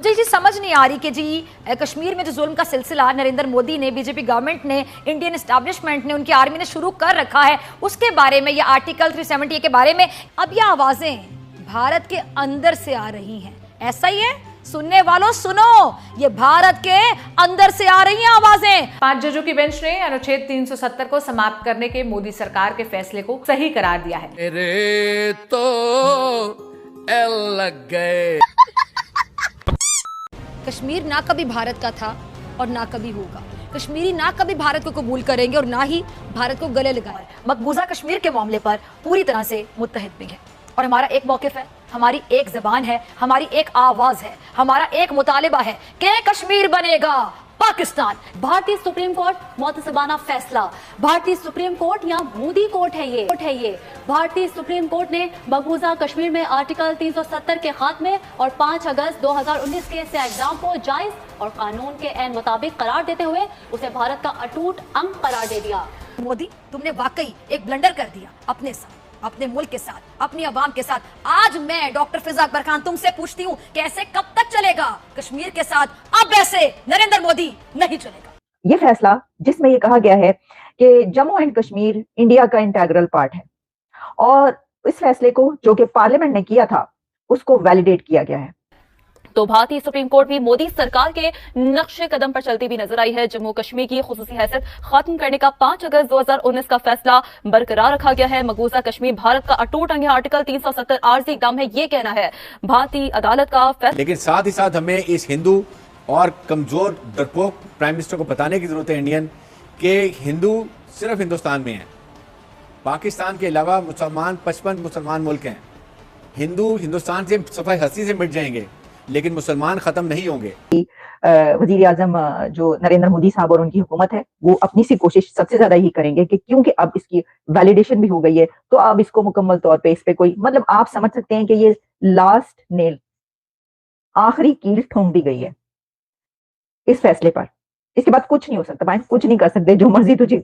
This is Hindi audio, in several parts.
जी समझ नहीं आ रही कि जी कश्मीर में जो जुल्म का सिलसिला नरेंद्र मोदी ने, बीजेपी गवर्नमेंट ने, इंडियन एस्टैब्लिशमेंट ने, उनकी आर्मी ने शुरू कर रखा है, उसके बारे में, या आर्टिकल 370 के बारे में अब ये आवाजें भारत के अंदर से आ रही हैं। ऐसा ही है, सुनने वालों सुनो, ये भारत के अंदर से आ रही हैं आवाजें। 5 जजों की बेंच ने अनुच्छेद 370 को समाप्त करने के मोदी सरकार के फैसले को सही करार दिया है। मेरे तो एल लग गए। कश्मीर ना कभी भारत का था और ना कभी होगा। कश्मीरी ना कभी भारत को कबूल करेंगे और ना ही भारत को गले लगाए। मकबूजा कश्मीर के मामले पर पूरी तरह से मुत्तहिद भी है और हमारा एक मौकिफ है, हमारी एक जबान है, हमारी एक आवाज है, हमारा एक मुतालिबा है कि कश्मीर बनेगा पाकिस्तान। भारतीय सुप्रीम कोर्ट मोतसबाना फैसला। भारतीय सुप्रीम कोर्ट या मोदी कोर्ट है ये भारतीय सुप्रीम कोर्ट ने मकबूजा कश्मीर में आर्टिकल 370 के खात्मे और 5 अगस्त 2019 के एग्जाम को जायज और कानून के ऐन मुताबिक करार देते हुए उसे भारत का अटूट अंग करार दे दिया। मोदी, तुमने वाकई एक ब्लंडर कर दिया अपने साथ, अपने मुल्क के साथ, अपनी आवाम के साथ। आज मैं डॉक्टर फिजा अकबर खान तुमसे पूछती हूँ, कैसे कब तक चलेगा कश्मीर के साथ? अब ऐसे नरेंद्र मोदी नहीं चलेगा। ये फैसला जिसमें ये कहा गया है कि जम्मू एंड कश्मीर इंडिया का इंटीग्रल पार्ट है और इस फैसले को जो कि पार्लियामेंट ने किया था उसको वैलिडेट किया गया है। तो भारतीय सुप्रीम कोर्ट भी मोदी सरकार के नक्शे कदम पर चलती भी नजर आई है। जम्मू कश्मीर की खुसूसी हैसियत खत्म करने का 5 अगस्त 2019 का फैसला बरकरार रखा गया है। मकबूजा कश्मीर भारत का अटूट अंग है। आर्टिकल 370 आर्जी इकदाम है, ये कहना है भारतीय अदालत का फैसला। लेकिन साथ ही साथ हमें इस हिंदू और कमजोर डरपोक प्राइम मिनिस्टर को बताने की जरूरत है इंडियन कि हिंदू सिर्फ हिंदुस्तान में है, पाकिस्तान के अलावा मुसलमान 55 मुसलमान मुल्क हैं। हिंदू हिंदुस्तान से सफाई हंसी से मिट जाएंगे लेकिन मुसलमान खत्म नहीं होंगे। वजीर आजम जो नरेंद्र मोदी साहब और उनकी हुकूमत है वो अपनी सी कोशिश सबसे ज्यादा ही करेंगे कि क्योंकि अब इसकी वैलिडेशन भी हो गई है तो अब इसको मुकम्मल तौर पे इस पे कोई मतलब आप समझ सकते हैं कि ये लास्ट नेल, आखिरी कील ठोंक दी गई है इस फैसले पर। इसके बाद कुछ नहीं हो सकता, भाई कुछ नहीं कर सकते, जो मर्जी तुझे।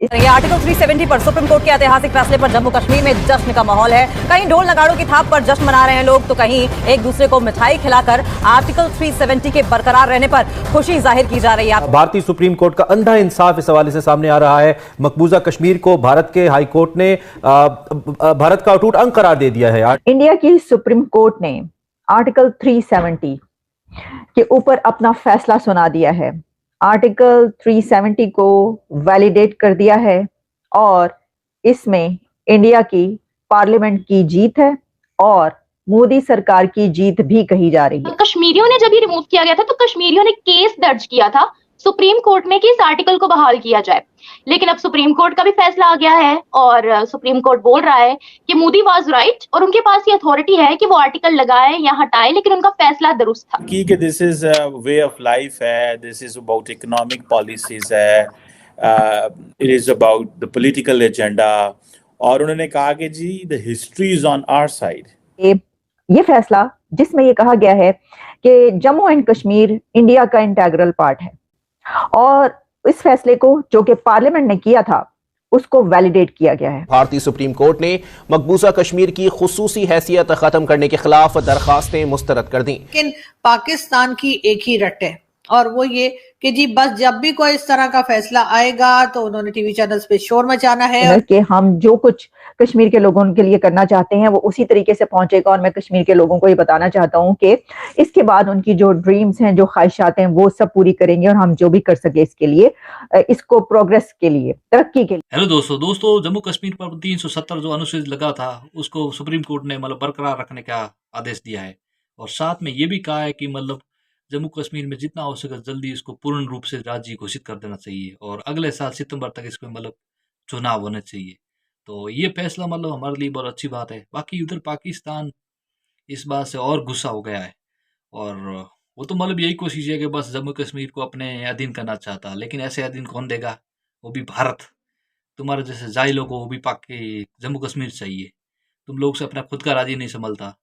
ये आर्टिकल 370 पर सुप्रीम कोर्ट के ऐतिहासिक फैसले पर जम्मू कश्मीर में जश्न का माहौल है। कहीं ढोल नगाड़ों की थाप पर जश्न मना रहे हैं लोग, तो कहीं एक दूसरे को मिठाई खिलाकर आर्टिकल 370 के बरकरार रहने पर खुशी जाहिर की जा रही है। भारतीय सुप्रीम कोर्ट का अंधा इंसाफ इस हवाले से सामने आ रहा है। मकबूजा कश्मीर को भारत के हाई कोर्ट ने भारत का अटूट अंग करार दे दिया है। इंडिया की सुप्रीम कोर्ट ने आर्टिकल 370 के ऊपर अपना फैसला सुना दिया है। आर्टिकल 370 को वैलिडेट कर दिया है और इसमें इंडिया की पार्लियामेंट की जीत है और मोदी सरकार की जीत भी कही जा रही है। कश्मीरियों ने जब ये रिमूव किया गया था तो कश्मीरियों ने केस दर्ज किया था सुप्रीम कोर्ट में कि इस आर्टिकल को बहाल किया जाए, लेकिन अब सुप्रीम कोर्ट का भी फैसला आ गया है और सुप्रीम कोर्ट बोल रहा है कि मोदी वाज राइट और उनके पास ये अथॉरिटी है कि वो आर्टिकल लगाए या हटाए, लेकिन उनका फैसला दुरुस्त था। कि this is way of life है, this is about economic policies है, it is about the political agenda. और उन्होंने कहा कि जी the history is on our side. ये फैसला जिसमें ये कहा गया है कि जम्मू एंड कश्मीर इंडिया का इंटीग्रल पार्ट है और इस फैसले को जो कि पार्लियामेंट ने किया था उसको वैलिडेट किया गया है। भारतीय सुप्रीम कोर्ट ने मकबूजा कश्मीर की खुसूसी हैसियत खत्म करने के खिलाफ दरखास्तें मुस्तरद कर दी। लेकिन पाकिस्तान की एक ही रट है और वो ये कि जी बस जब भी कोई इस तरह का फैसला आएगा तो उन्होंने टीवी चैनल्स पे शोर मचाना है कि हम जो कुछ कश्मीर के लोगों के लिए करना चाहते हैं वो उसी तरीके से पहुंचेगा। और मैं कश्मीर के लोगों को ये बताना चाहता हूं कि इसके बाद उनकी जो ड्रीम्स हैं, जो ख्वाहिशात हैं, वो सब पूरी करेंगे और हम जो भी कर सके इसके लिए, इसको प्रोग्रेस के लिए, तरक्की के लिए। हेलो दोस्तों, जम्मू कश्मीर पर 370 जो अनुच्छेद लगा था उसको सुप्रीम कोर्ट ने मतलब बरकरार रखने का आदेश दिया है और साथ में ये भी कहा है कि मतलब जम्मू कश्मीर में जितना हो सके जल्दी इसको पूर्ण रूप से राज्य घोषित कर देना चाहिए और अगले साल सितंबर तक इसमें मतलब चुनाव होने चाहिए। तो ये फैसला मतलब हमारे लिए बहुत अच्छी बात है। बाकी उधर पाकिस्तान इस बात से और गुस्सा हो गया है और वो तो मतलब यही कोशिश है कि बस जम्मू कश्मीर को अपने अधीन करना चाहता, लेकिन ऐसे अधीन कौन देगा, वो भी भारत। तुम्हारे जैसे जाहिलों को वो भी पाक के जम्मू कश्मीर चाहिए। तुम लोग से अपना खुद का राज्य नहीं संभलता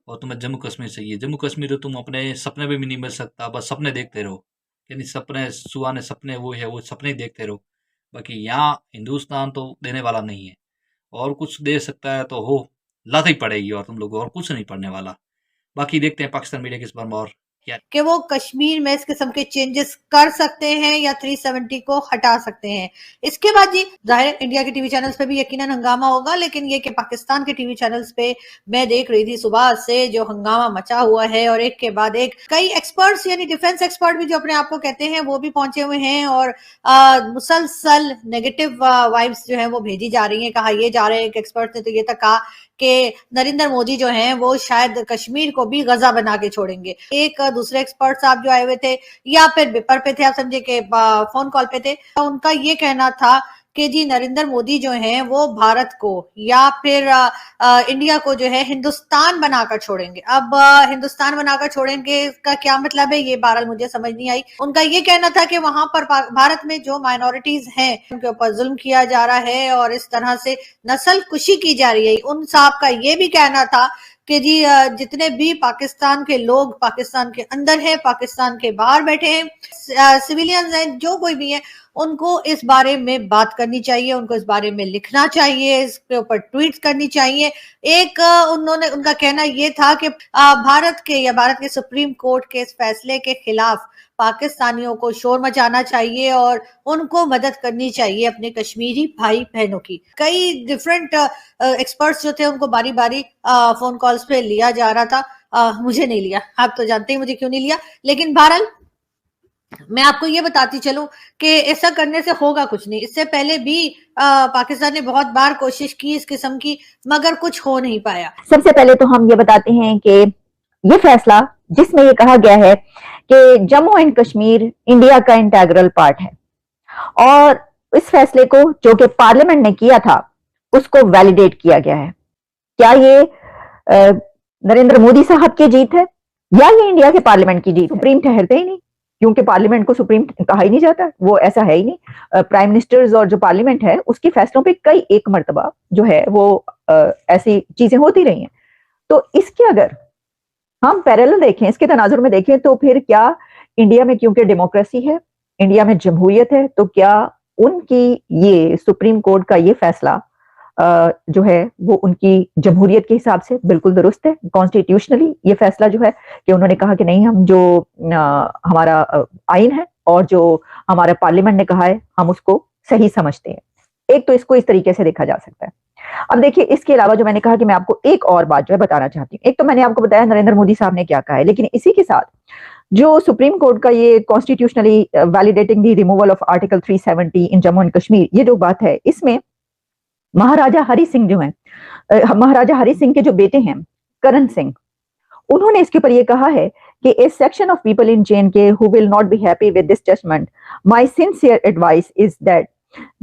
और तुम्हें जम्मू कश्मीर चाहिए। जम्मू कश्मीर तो तुम अपने सपने में भी नहीं मिल सकता, बस सपने देखते रहो, यानी सपने सुहाने सपने वो है, वो सपने देखते रहो। बाकी यहाँ हिंदुस्तान तो देने वाला नहीं है और कुछ दे सकता है तो हो लात ही पड़ेगी और तुम लोग और कुछ नहीं पड़ने वाला। बाकी देखते हैं पाकिस्तान मीडिया किस बार और किया। कि वो कश्मीर में इस किस्म के चेंजेस कर सकते हैं या 370 को हटा सकते हैं। इसके बाद जी जाहिर इंडिया के टीवी चैनल्स पे भी यकीनन हंगामा होगा, लेकिन ये कि पाकिस्तान के टीवी चैनल्स पे मैं देख रही थी सुबह से जो हंगामा मचा हुआ है, और एक के बाद एक कई एक्सपर्ट्स यानी डिफेंस एक्सपर्ट भी जो अपने आप को कहते हैं वो भी पहुंचे हुए हैं, और मुसलसल नेगेटिव वाइब्स जो है वो भेजी जा रही है। कहा ये जा रहे हैं, एक एक्सपर्ट ने तो ये तक कहा कि नरेंद्र मोदी जो हैं वो शायद कश्मीर को भी गजा बना के छोड़ेंगे। एक दूसरे एक्सपर्ट साहब जो आए हुए थे या फिर पेपर पे थे, आप समझे कि फोन कॉल पे थे, उनका ये कहना था कि जी नरेंद्र मोदी जो हैं वो भारत को या फिर इंडिया को जो है हिंदुस्तान बनाकर छोड़ेंगे। अब हिंदुस्तान बनाकर छोड़ेंगे का क्या मतलब है, ये बहरहाल मुझे समझ नहीं आई। उनका ये कहना था कि वहां पर भारत में जो माइनॉरिटीज हैं उनके ऊपर जुल्म किया जा रहा है और इस तरह से नस्ल कुशी की जा रही है। उन साहब का ये भी कहना था कि जी जितने भी पाकिस्तान के लोग पाकिस्तान के अंदर है, पाकिस्तान के बाहर बैठे हैं, सिविलियंस हैं, जो कोई भी है, उनको इस बारे में बात करनी चाहिए, उनको इस बारे में लिखना चाहिए, इसके ऊपर ट्वीट करनी चाहिए। एक उनका कहना ये था कि भारत के सुप्रीम कोर्ट के इस फैसले के खिलाफ पाकिस्तानियों को शोर मचाना चाहिए और उनको मदद करनी चाहिए अपने कश्मीरी भाई बहनों की। कई डिफरेंट एक्सपर्ट्स जो थे उनको बारी बारी फोन कॉल्स पे लिया जा रहा था, मुझे नहीं लिया, आप तो जानते ही मुझे क्यों नहीं लिया, लेकिन बहरहाल मैं आपको ये बताती चलूं कि ऐसा करने से होगा कुछ नहीं। इससे पहले भी पाकिस्तान ने बहुत बार कोशिश की इस किस्म की, मगर कुछ हो नहीं पाया। सबसे पहले तो हम ये बताते हैं कि ये फैसला जिसमें ये कहा गया है कि जम्मू एंड कश्मीर इंडिया का इंटेग्रल पार्ट है, और इस फैसले को जो कि पार्लियामेंट ने किया था उसको वैलिडेट किया गया है। क्या ये नरेंद्र मोदी साहब की जीत है या ये इंडिया के पार्लियामेंट की जीत? सुप्रीम ठहरते ही नहीं, क्योंकि पार्लियामेंट को सुप्रीम कहा ही नहीं जाता, वो ऐसा है ही नहीं। प्राइम मिनिस्टर्स और जो पार्लियामेंट है उसके फैसलों पे कई एक मर्तबा जो है वो ऐसी चीजें होती रही हैं। तो इसके अगर हम पैरेलल देखें, इसके तनाजुर में देखें, तो फिर क्या इंडिया में, क्योंकि डेमोक्रेसी है, इंडिया में जमहूरियत है, तो क्या उनकी ये सुप्रीम कोर्ट का ये फैसला जो है वो उनकी जमहूरियत के हिसाब से बिल्कुल दुरुस्त है? कॉन्स्टिट्यूशनली ये फैसला जो है कि उन्होंने कहा कि नहीं, हम जो हमारा आइन है और जो हमारा पार्लियामेंट ने कहा है हम उसको सही समझते हैं। एक तो इसको इस तरीके से देखा जा सकता है। अब देखिए, इसके अलावा जो मैंने कहा कि मैं आपको एक और बात जो है बताना चाहती हूँ। एक तो मैंने आपको बताया नरेंद्र मोदी साहब ने क्या कहा है, लेकिन इसी के साथ जो सुप्रीम कोर्ट का ये constitutionally validating the removal of article 370 in Jammu and Kashmir, ये जो बात है, इसमें महाराजा हरि सिंह जो हैं, महाराजा हरि सिंह के जो बेटे हैं करण सिंह, उन्होंने इसके ऊपर ये कहा है कि a section of people in JNK who will not be happy with this judgement, my sincere advice is that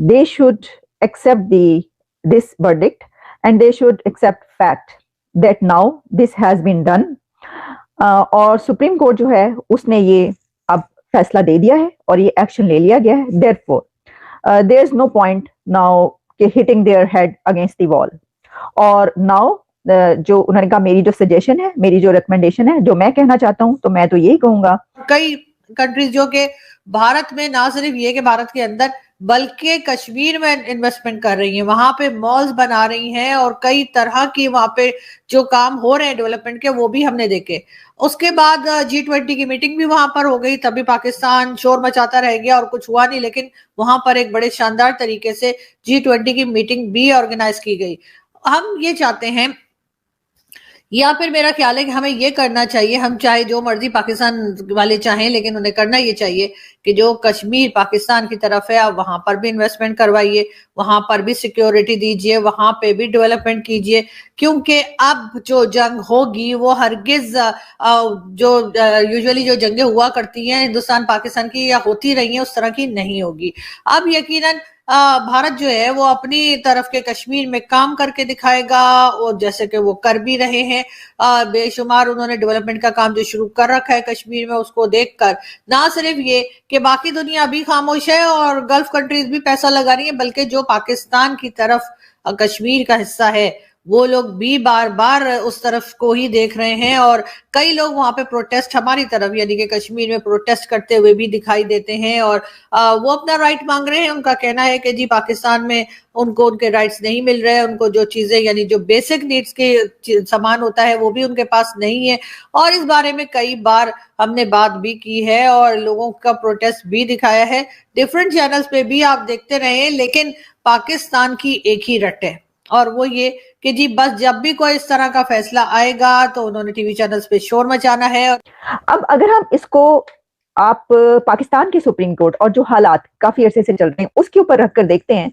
they should accept this verdict and they should accept fact that now this has been done। और सुप्रीम कोर्ट जो है उसने ये अब फैसला दे दिया है और ये एक्शन ले लिया गया है। therefore there is no point now के hitting their head against the wall। और now जो उन्होंने कहा, मेरी जो सजेशन है, मेरी जो रिकमेंडेशन है, जो मैं कहना चाहता हूं, तो मैं तो यही कहूंगा, कई कंट्रीज जो कि भारत में ना सिर्फ ये कि भारत के अंदर बल्कि कश्मीर में इन्वेस्टमेंट कर रही हैं, वहां पे मॉल्स बना रही हैं और कई तरह की वहां पे जो काम हो रहे हैं डेवलपमेंट के, वो भी हमने देखे। उसके बाद G20 की मीटिंग भी वहां पर हो गई, तभी पाकिस्तान शोर मचाता रह गया और कुछ हुआ नहीं, लेकिन वहां पर एक बड़े शानदार तरीके से G20 की मीटिंग भी ऑर्गेनाइज की गई। हम ये चाहते हैं, या फिर मेरा ख्याल है कि हमें ये करना चाहिए, हम चाहे जो मर्जी पाकिस्तान वाले चाहें, लेकिन उन्हें करना ये चाहिए कि जो कश्मीर पाकिस्तान की तरफ है, आप वहां पर भी इन्वेस्टमेंट करवाइए, वहां पर भी सिक्योरिटी दीजिए, वहां पे भी डेवलपमेंट कीजिए, क्योंकि अब जो जंग होगी वो हरगिज जो यूजुअली जो जंगें हुआ करती हैं हिंदुस्तान पाकिस्तान की या होती रही हैं उस तरह की नहीं होगी। अब यकीनन भारत जो है वो अपनी तरफ के कश्मीर में काम करके दिखाएगा, और जैसे कि वो कर भी रहे हैं, बेशुमार उन्होंने डेवलपमेंट का काम जो शुरू कर रखा है कश्मीर में, उसको देखकर ना सिर्फ ये कि बाकी दुनिया भी खामोश है और गल्फ कंट्रीज भी पैसा लगा रही है, बल्कि जो पाकिस्तान की तरफ कश्मीर का हिस्सा है वो लोग भी बार बार उस तरफ को ही देख रहे हैं और कई लोग वहां पे प्रोटेस्ट हमारी तरफ यानी कि कश्मीर में प्रोटेस्ट करते हुए भी दिखाई देते हैं और वो अपना राइट मांग रहे हैं। उनका कहना है कि जी पाकिस्तान में उनको उनके राइट्स नहीं मिल रहे हैं, उनको जो चीजें यानी जो बेसिक नीड्स के सामान होता है वो भी उनके पास नहीं है। और इस बारे में कई बार हमने बात भी की है और लोगों का प्रोटेस्ट भी दिखाया है, डिफरेंट चैनल्स पे भी आप देखते रहे। लेकिन पाकिस्तान की एक ही रट है और वो ये कि जी बस जब भी कोई इस तरह का फैसला आएगा तो उन्होंने टीवी चैनल्स पे शोर मचाना है। अब अगर हम इसको आप पाकिस्तान के सुप्रीम कोर्ट और जो हालात काफी अरसे से चल रहे हैं उसके ऊपर रखकर देखते हैं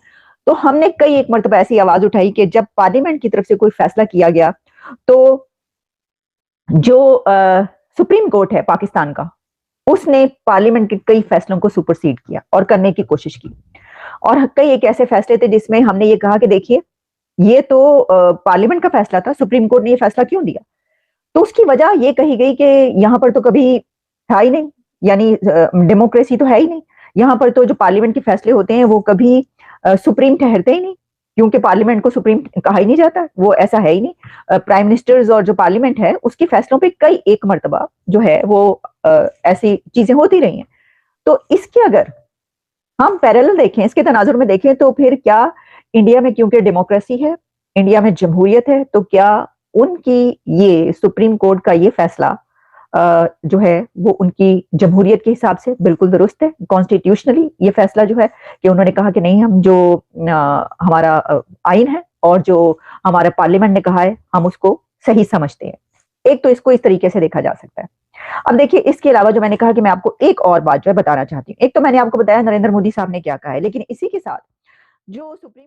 तो हमने कई एक मरतबा ऐसी आवाज उठाई कि जब पार्लियामेंट की तरफ से कोई फैसला किया गया तो जो सुप्रीम कोर्ट है पाकिस्तान का उसने पार्लियामेंट के कई फैसलों को सुपरसीड किया और करने की कोशिश की। और कई एक ऐसे फैसले थे जिसमें हमने ये कहा कि देखिए ये तो पार्लियामेंट का फैसला था, सुप्रीम कोर्ट ने ये फैसला क्यों दिया। तो उसकी वजह ये कही गई कि यहाँ पर तो कभी था ही नहीं, यानी डेमोक्रेसी तो है ही नहीं, यहाँ पर तो जो पार्लियामेंट के फैसले होते हैं वो कभी सुप्रीम ठहरते ही नहीं, क्योंकि पार्लियामेंट को सुप्रीम कहा ही नहीं जाता, वो ऐसा है ही नहीं। प्राइम मिनिस्टर्स और जो पार्लियामेंट है उसके फैसलों पे कई एक मर्तबा जो है वो ऐसी चीजें होती रही हैं। तो इसके अगर हम पैरेलल देखें, इसके तनाजुर में देखें तो फिर क्या इंडिया में, क्योंकि डेमोक्रेसी है, इंडिया में जमहूरियत है, तो क्या उनकी ये सुप्रीम कोर्ट का ये फैसला जो है वो उनकी जमहूरियत के हिसाब से बिल्कुल दुरुस्त है। कॉन्स्टिट्यूशनली ये फैसला जो है कि उन्होंने कहा कि नहीं, हम जो हमारा आइन है और जो हमारा पार्लियामेंट ने कहा है हम उसको सही समझते हैं। एक तो इसको इस तरीके से देखा जा सकता है। अब देखिए इसके अलावा जो मैंने कहा कि मैं आपको एक और बात जो है बताना चाहती हूँ। एक तो मैंने आपको बताया नरेंद्र मोदी साहब ने क्या कहा है, लेकिन इसी के साथ जो सुप्रीम